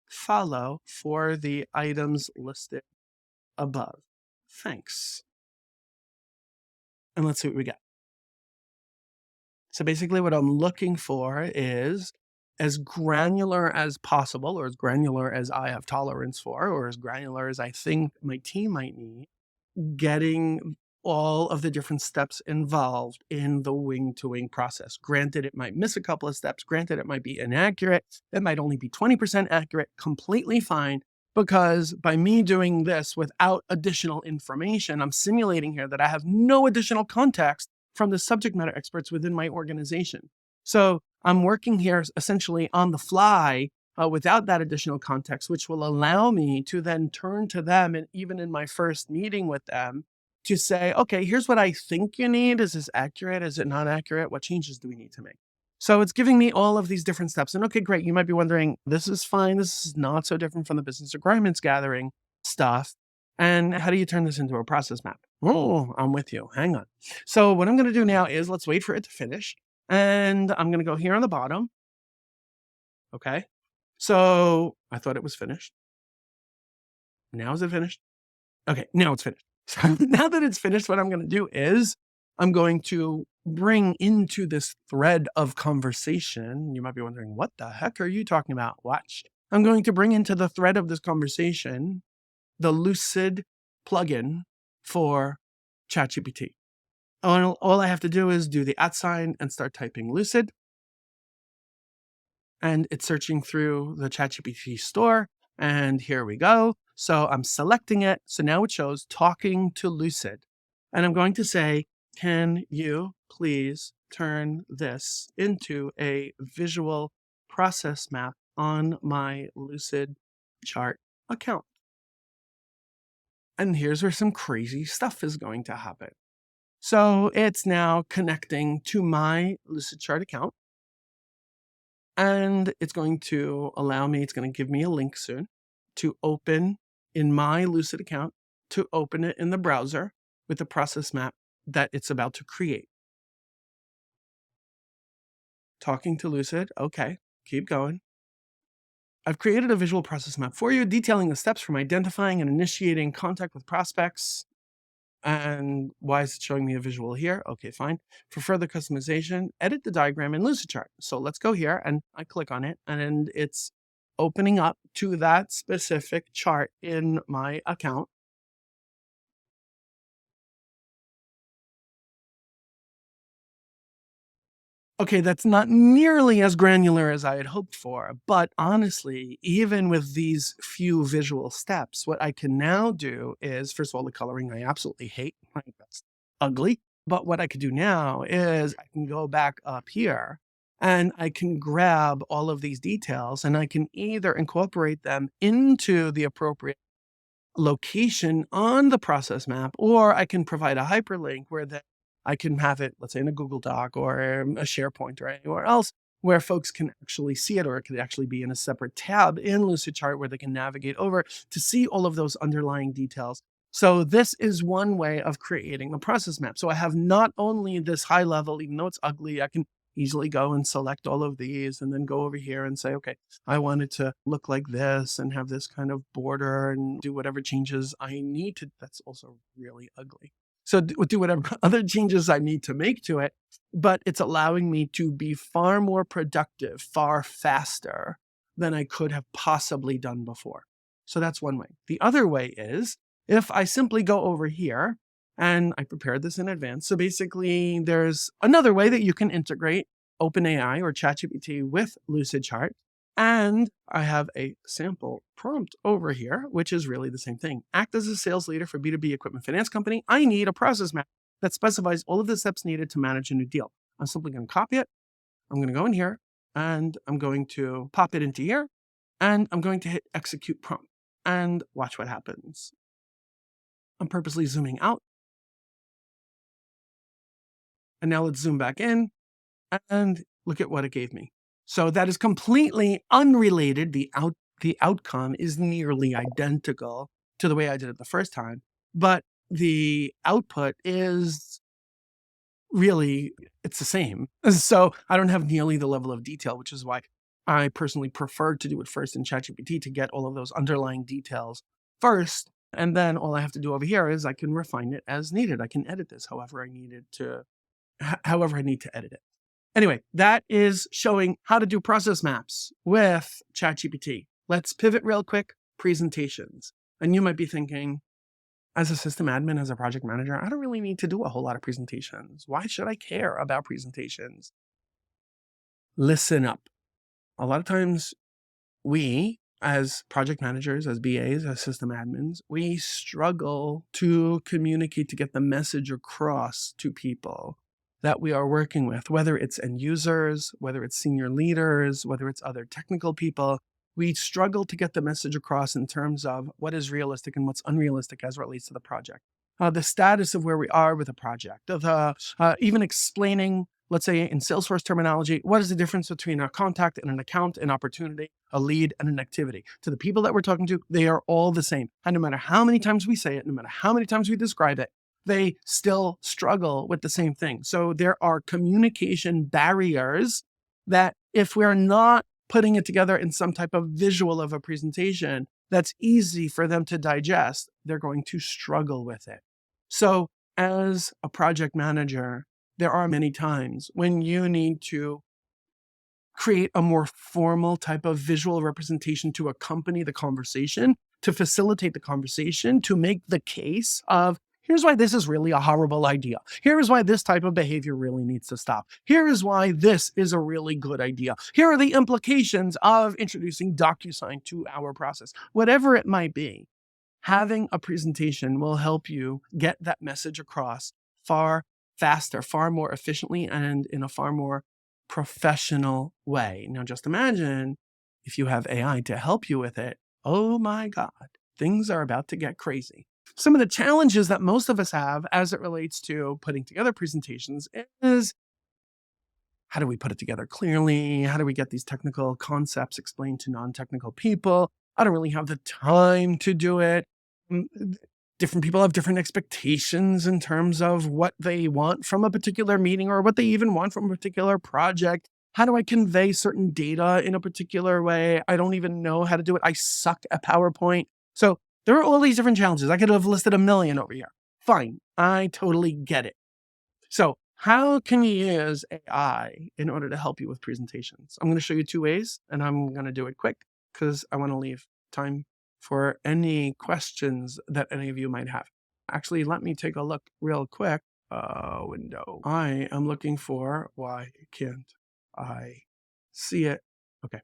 follow for the items listed above. Thanks. And let's see what we get. So basically what I'm looking for is as granular as possible, or as granular as I have tolerance for, or as granular as I think my team might need, getting all of the different steps involved in the wing-to-wing process. Granted, it might miss a couple of steps. Granted, it might be inaccurate. It might only be 20% accurate. Completely fine. Because by me doing this without additional information, I'm simulating here that I have no additional context from the subject matter experts within my organization. So I'm working here essentially on the fly without that additional context, which will allow me to then turn to them, and even in my first meeting with them, to say, okay, here's what I think you need. Is this accurate? Is it not accurate? What changes do we need to make? So it's giving me all of these different steps. And okay, great. You might be wondering, this is fine. This is not so different from the business requirements gathering stuff. And how do you turn this into a process map? Oh, I'm with you. Hang on. So what I'm going to do now is let's wait for it to finish. And I'm going to go here on the bottom. Okay. So I thought it was finished. Now is it finished? Okay, now it's finished. So now that it's finished, what I'm going to do is I'm going to bring into this thread of conversation. You might be wondering, what the heck are you talking about? Watch. I'm going to bring into the thread of this conversation the Lucid plugin for Chat GPT. All I have to do is do the @ and start typing Lucid. And it's searching through the Chat GPT store. And here we go. So I'm selecting it. So now it shows talking to Lucid. And I'm going to say, can you please turn this into a visual process map on my Lucid Chart account? And here's where some crazy stuff is going to happen. So it's now connecting to my Lucid Chart account. And it's going to allow me, it's going to give me a link soon to open in my Lucid account, to open it in the browser with the process map that it's about to create. Talking to Lucid. Okay, keep going. I've created a visual process map for you, detailing the steps from identifying and initiating contact with prospects. And why is it showing me a visual here? Okay, fine. For further customization, edit the diagram in Lucid Chart. So let's go here and I click on it and it's opening up to that specific chart in my account. Okay, that's not nearly as granular as I had hoped for, but honestly, even with these few visual steps, what I can now do is, first of all, the coloring I absolutely hate. Like, that's ugly. But what I could do now is I can go back up here and I can grab all of these details and I can either incorporate them into the appropriate location on the process map, or I can provide a hyperlink where I can have it, let's say in a Google Doc or a SharePoint or anywhere else where folks can actually see it, or it could actually be in a separate tab in Lucid Chart where they can navigate over to see all of those underlying details. So this is one way of creating the process map. So I have not only this high level, even though it's ugly, I can easily go and select all of these and then go over here and say, okay, I want it to look like this and have this kind of border and do whatever changes I need to. That's also really ugly. So do whatever other changes I need to make to it, but it's allowing me to be far more productive, far faster than I could have possibly done before. So that's one way. The other way is if I simply go over here, and I prepared this in advance. So basically, there's another way that you can integrate OpenAI or ChatGPT with Lucid Chart. And I have a sample prompt over here, which is really the same thing. Act as a sales leader for B2B equipment finance company. I need a process map that specifies all of the steps needed to manage a new deal. I'm simply going to copy it. I'm going to go in here and I'm going to pop it into here and I'm going to hit execute prompt and watch what happens. I'm purposely zooming out. And now let's zoom back in and look at what it gave me. So that is completely unrelated. The outcome is nearly identical to the way I did it the first time, but the output is really, it's the same. So I don't have nearly the level of detail, which is why I personally prefer to do it first in ChatGPT to get all of those underlying details first. And then all I have to do over here is I can refine it as needed. I can edit this however I need to edit it. Anyway, that is showing how to do process maps with ChatGPT. Let's pivot real quick, presentations. And you might be thinking, as a system admin, as a project manager, I don't really need to do a whole lot of presentations. Why should I care about presentations? Listen up. A lot of times we, as project managers, as BAs, as system admins, we struggle to communicate, to get the message across to people that we are working with, whether it's end users, whether it's senior leaders, whether it's other technical people. We struggle to get the message across in terms of what is realistic and what's unrealistic as it relates to the project. The status of where we are with a project, of even explaining let's say in Salesforce terminology, what is the difference between a contact and an account, an opportunity, a lead, and an activity? To the people that we're talking to, they are all the same. And no matter how many times we say it, no matter how many times we describe it, they still struggle with the same thing. So there are communication barriers that if we're not putting it together in some type of visual of a presentation that's easy for them to digest, they're going to struggle with it. So as a project manager, there are many times when you need to create a more formal type of visual representation to accompany the conversation, to facilitate the conversation, to make the case of, here's why this is really a horrible idea. Here is why this type of behavior really needs to stop. Here is why this is a really good idea. Here are the implications of introducing DocuSign to our process. Whatever it might be, having a presentation will help you get that message across far faster, far more efficiently, and in a far more professional way. Now, just imagine if you have AI to help you with it. Oh my God, things are about to get crazy. Some of the challenges that most of us have as it relates to putting together presentations is, how do we put it together clearly? How do we get these technical concepts explained to non-technical people? I don't really have the time to do it. Different people have different expectations in terms of what they want from a particular meeting or what they even want from a particular project. How do I convey certain data in a particular way? I don't even know how to do it. I suck at PowerPoint. So there are all these different challenges. I could have listed a million over here. Fine. I totally get it. So how can you use AI in order to help you with presentations? I'm going to show you 2 ways, and I'm going to do it quick because I want to leave time for any questions that any of you might have. Actually, let me take a look real quick. Window. I am looking for, why can't I see it? Okay.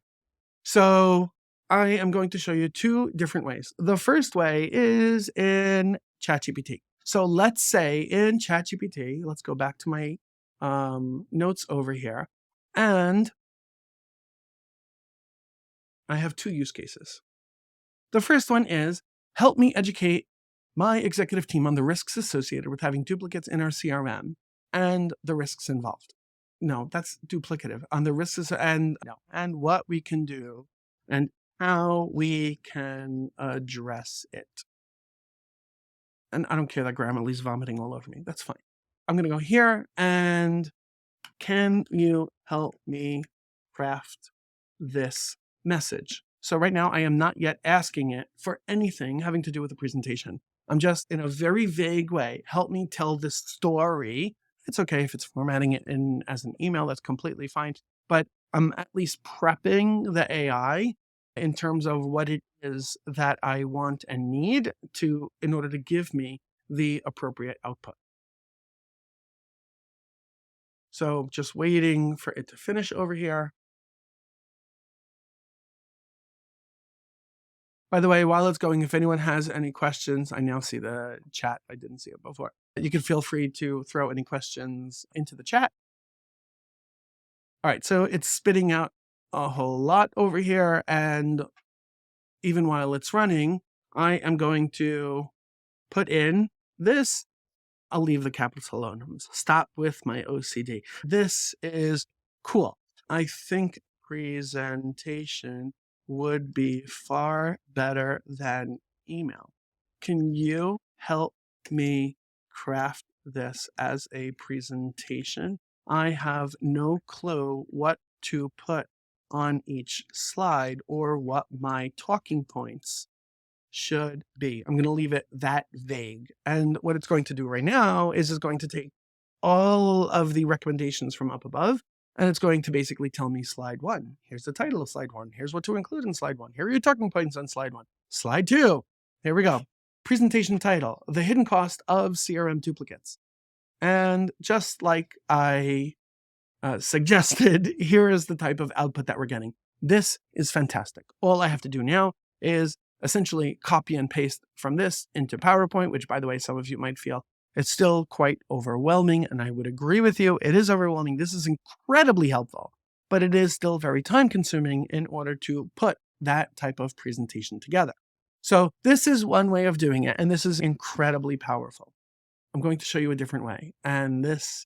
So I am going to show you 2 different ways. The first way is in Chat GPT. So let's say in Chat GPT, let's go back to my notes over here. And I have 2 use cases. The first one is, help me educate my executive team on the risks associated with having duplicates in our CRM and the risks involved. No, that's duplicative. On the risks and what we can do and how we can address it. And I don't care that Grammarly's vomiting all over me. That's fine. I'm going to go here and can you help me craft this message? So right now I am not yet asking it for anything having to do with the presentation. I'm just in a very vague way, help me tell this story. It's okay if it's formatting it in as an email, that's completely fine. But I'm at least prepping the AI in terms of what it is that I want and need to, in order to give me the appropriate output. So just waiting for it to finish over here. By the way, while it's going, if anyone has any questions, I now see the chat. I didn't see it before. You can feel free to throw any questions into the chat. All right, so it's spitting out a whole lot over here. And even while it's running, I am going to put in this. I'll leave the capitals alone. Stop with my OCD. This is cool. I think presentation would be far better than email. Can you help me craft this as a presentation? I have no clue what to put on each slide or what my talking points should be. I'm going to leave it that vague. And what it's going to do right now is it's going to take all of the recommendations from up above, and it's going to basically tell me slide 1. Here's the title of slide 1. Here's what to include in slide 1. Here are your talking points on slide 1. Slide 2. Here we go. Presentation title, the hidden cost of CRM duplicates. And just like I suggested, here is the type of output that we're getting. This is fantastic. All I have to do now is essentially copy and paste from this into PowerPoint, which, by the way, some of you might feel it's still quite overwhelming. And I would agree with you. It is overwhelming. This is incredibly helpful, but it is still very time consuming in order to put that type of presentation together. So this is one way of doing it. And this is incredibly powerful. I'm going to show you a different way. And this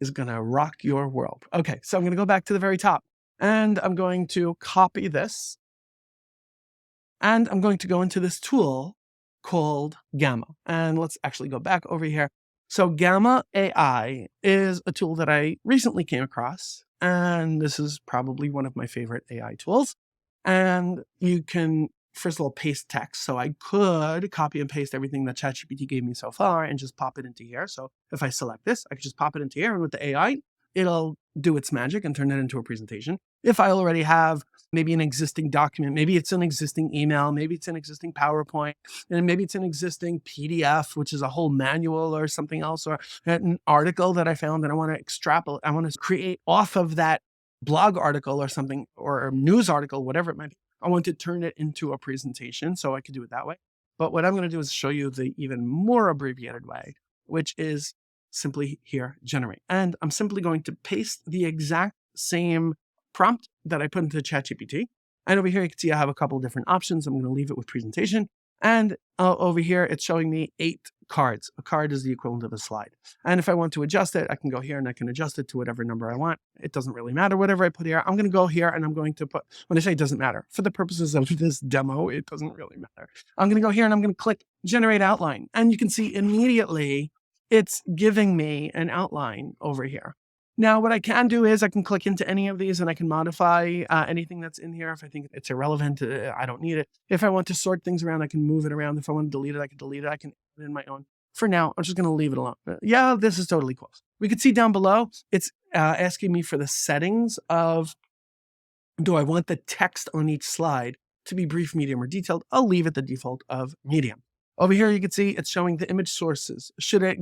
is going to rock your world. Okay, so I'm going to go back to the very top and I'm going to copy this and I'm going to go into this tool called Gamma. And let's actually go back over here. So Gamma AI is a tool that I recently came across, and this is probably one of my favorite AI tools. And you can, first of all, paste text. So I could copy and paste everything that Chat GPT gave me so far and just pop it into here. So if I select this, I could just pop it into here, and with the AI, it'll do its magic and turn it into a presentation. If I already have maybe an existing document, maybe it's an existing email, maybe it's an existing PowerPoint, and maybe it's an existing PDF, which is a whole manual or something else, or an article that I found that I want to extrapolate, I want to create off of that blog article or something, or a news article, whatever it might be. I want to turn it into a presentation, so I could do it that way. But what I'm going to do is show you the even more abbreviated way, which is simply here, generate. And I'm simply going to paste the exact same prompt that I put into Chat GPT. And over here, you can see I have a couple of different options. I'm going to leave it with presentation. And over here, it's showing me 8 cards. A card is the equivalent of a slide. And if I want to adjust it, I can go here and I can adjust it to whatever number I want. It doesn't really matter. Whatever I put here, I'm going to go here and I'm going to put, when I say it doesn't matter, for the purposes of this demo, it doesn't really matter. I'm going to go here and I'm going to click generate outline. And you can see immediately it's giving me an outline over here. Now, what I can do is I can click into any of these and I can modify anything that's in here. If I think it's irrelevant, I don't need it. If I want to sort things around, I can move it around. If I want to delete it, I can delete it. I can add it in my own. For now, I'm just going to leave it alone. Yeah, this is totally cool. We can see down below, it's asking me for the settings of, do I want the text on each slide to be brief, medium, or detailed? I'll leave it the default of medium. Over here, you can see it's showing the image sources. Should it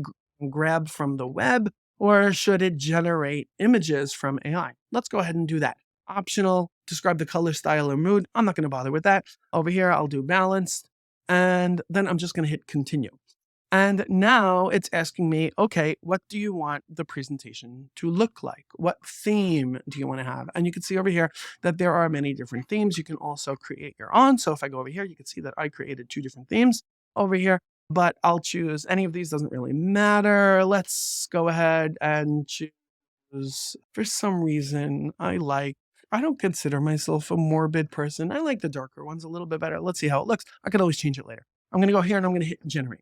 grab from the web, or should it generate images from AI? Let's go ahead and do that. Optional, describe the color, style, or mood. I'm not going to bother with that. Over here, I'll do balanced, and then I'm just going to hit continue. And now it's asking me, okay, what do you want the presentation to look like? What theme do you want to have? And you can see over here that there are many different themes. You can also create your own. So if I go over here, you can see that I created 2 different themes over here, but I'll choose any of these, doesn't really matter. Let's go ahead and choose, for some reason, I don't consider myself a morbid person. I like the darker ones a little bit better. Let's see how it looks. I could always change it later. I'm going to go here and I'm going to hit generate.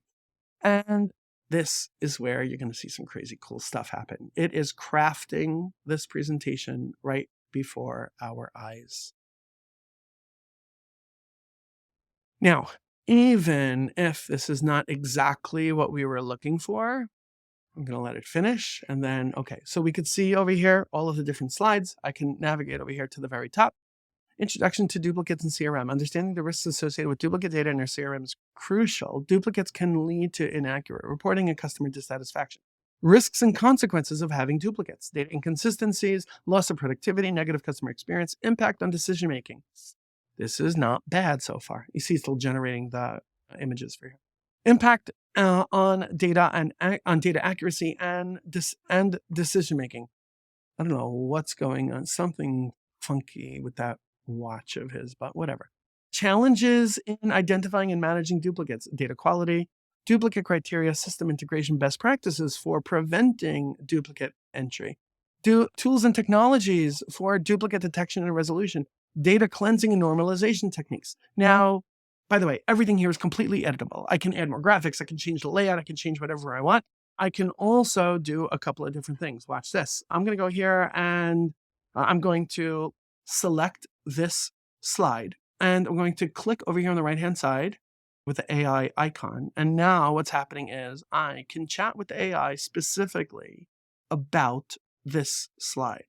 And this is where you're going to see some crazy cool stuff happen. It is crafting this presentation right before our eyes. Now, even if this is not exactly what we were looking for, I'm going to let it finish. And then, okay, so we could see over here all of the different slides. I can navigate over here to the very top. Introduction to duplicates in CRM. Understanding the risks associated with duplicate data in our CRM is crucial. Duplicates can lead to inaccurate reporting and customer dissatisfaction. Risks and consequences of having duplicates. Data inconsistencies, loss of productivity, negative customer experience, impact on decision making. This is not bad so far. You see, it's still generating the images for you. Impact on data and on data accuracy and decision making. I don't know what's going on. Something funky with that watch of his, but whatever. Challenges in identifying and managing duplicates, data quality, duplicate criteria, system integration, best practices for preventing duplicate entry, tools and technologies for duplicate detection and resolution, data cleansing and normalization techniques. Now, by the way, everything here is completely editable. I can add more graphics. I can change the layout. I can change whatever I want. I can also do a couple of different things. Watch this. I'm going to go here and I'm going to select this slide and I'm going to click over here on the right-hand side with the AI icon. And now what's happening is I can chat with the AI specifically about this slide.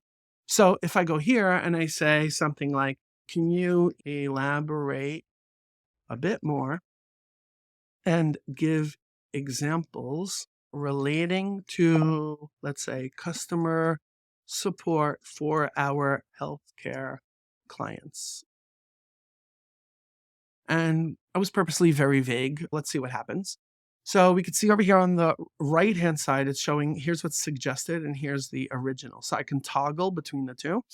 So if I go here and I say something like, can you elaborate a bit more and give examples relating to, let's say, customer support for our healthcare clients. And I was purposely very vague. Let's see what happens. So we could see over here on the right-hand side, it's showing here's what's suggested and here's the original. So I can toggle between the two.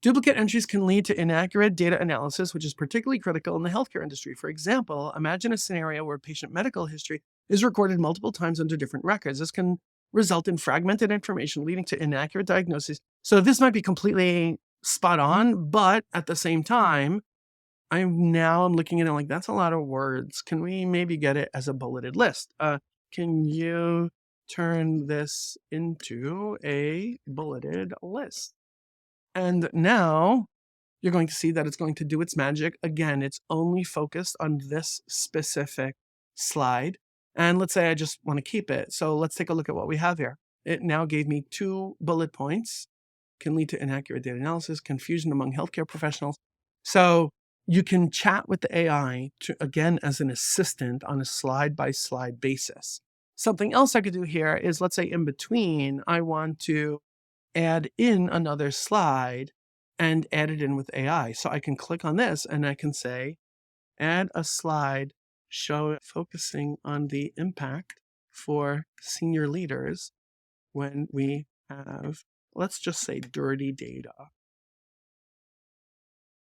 Duplicate entries can lead to inaccurate data analysis, which is particularly critical in the healthcare industry. For example, imagine a scenario where patient medical history is recorded multiple times under different records. This can result in fragmented information leading to inaccurate diagnosis. So this might be completely spot on, but at the same time, I'm looking at it like, that's a lot of words. Can we maybe get it as a bulleted list? Can you turn this into a bulleted list? And now you're going to see that it's going to do its magic. Again, it's only focused on this specific slide. And let's say I just want to keep it. So let's take a look at what we have here. It now gave me 2 bullet points. Can lead to inaccurate data analysis, confusion among healthcare professionals. So you can chat with the AI again, as an assistant on a slide-by-slide basis. Something else I could do here is, let's say in between, I want to add in another slide and add it in with AI. So I can click on this and I can say, add a slide focusing on the impact for senior leaders when we have, let's just say, dirty data.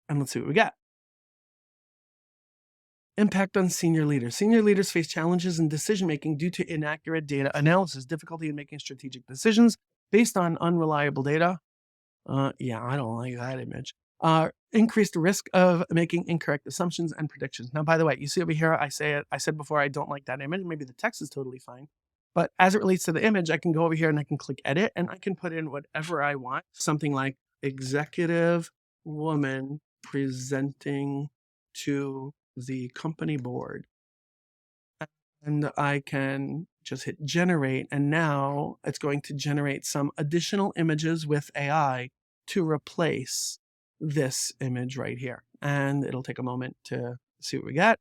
And let's see what we get. Impact on senior leaders. Senior leaders face challenges in decision-making due to inaccurate data analysis, difficulty in making strategic decisions based on unreliable data. Yeah, I don't like that image. Increased risk of making incorrect assumptions and predictions. Now, by the way, you see over here, I said before, I don't like that image. Maybe the text is totally fine. But as it relates to the image, I can go over here and I can click edit and I can put in whatever I want. Something like executive woman presenting to the company board. And I can just hit generate. And now it's going to generate some additional images with AI to replace this image right here. And it'll take a moment to see what we get.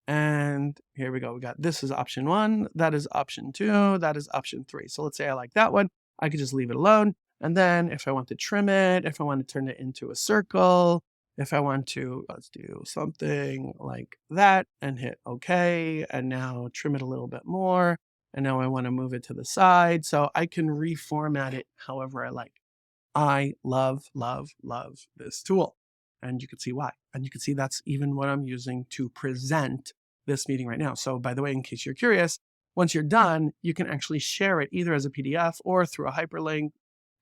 And here we go. We got, this is option 1. That is option 2. That is option 3. So let's say I like that one. I could just leave it alone. And then if I want to trim it, if I want to turn it into a circle, if I want to, let's do something like that and hit OK. And now trim it a little bit more. And now I want to move it to the side. So I can reformat it however I like. I love, love, love this tool. And you can see why. And you can see that's even what I'm using to present this meeting right now. So by the way, in case you're curious, once you're done, you can actually share it either as a PDF or through a hyperlink.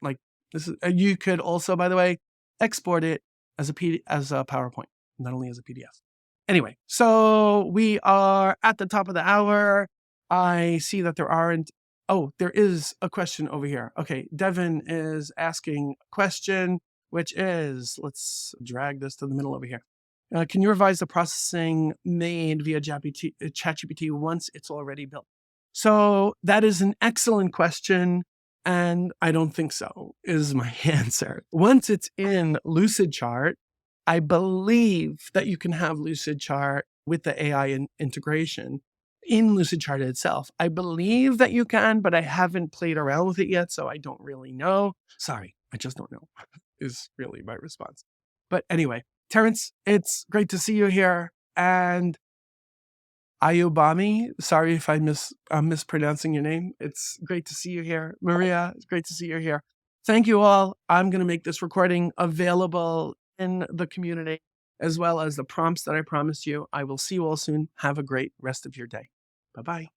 Like this is, you could also, by the way, export it as a PowerPoint, not only as a PDF. Anyway, so we are at the top of the hour. I see that there aren't, oh, there is a question over here. Okay, Devin is asking a question, which is, let's drag this to the middle over here. Can you revise the processing made via Chat GPT once it's already built? So that is an excellent question. And I don't think so, is my answer. Once it's in Lucid Chart, I believe that you can have Lucid Chart with the AI integration in Lucid Chart itself. I believe that you can, but I haven't played around with it yet, so I don't really know. Sorry, I just don't know, is really my response. But anyway, Terrence, it's great to see you here. And Ayobami, sorry if I'm mispronouncing your name. It's great to see you here. Maria, it's great to see you here. Thank you all. I'm going to make this recording available in the community, as well as the prompts that I promised you. I will see you all soon. Have a great rest of your day. Bye-bye.